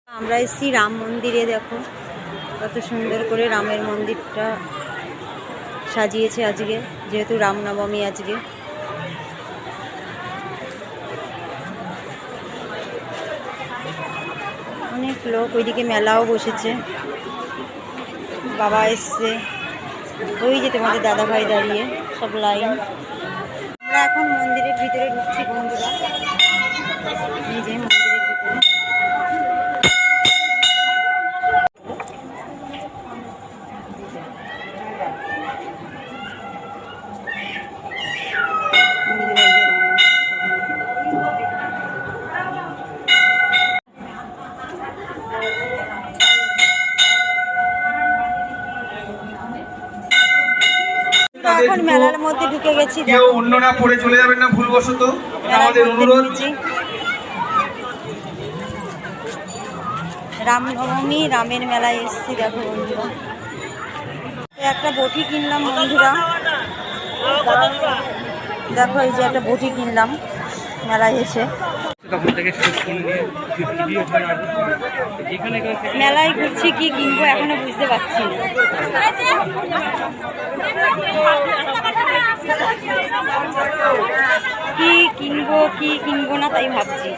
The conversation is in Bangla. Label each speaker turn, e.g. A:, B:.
A: আমরা এসেছি রাম মন্দিরে। দেখো কত সুন্দর করে রামের মন্দিরটা সাজিয়েছে আজকে, যেহেতু রামনবমী আজকে। অনেক লোক, ওইদিকে মেলাও বসেছে, বাবা এসছে, ওই যে তোমাদের দাদা ভাই দাঁড়িয়ে, সব লাইন। আমরা এখন মন্দিরের ভিতরে ঢুকছি বন্ধুরা, এই যে মন্দিরের ভিতরে। এখন মেলার মধ্যে ঢুকে গেছি।
B: কেউ অন্যরা পড়ে চলে যাবেন না ভুলবশত, আমাদের অনুরোধ।
A: রামনবমী, রামের মেলায় এসেছি। দেখো বন্ধুরা, একটা বটি কিনলাম বন্ধুরা। দেখো এই যে একটা বটি কিনলাম মেলায় এসে। মেলায় ঘুরছি, কি কিনবো এখনো বুঝতে পারছি না। কি কিনবো কি কিনবো না তাই ভাবছি।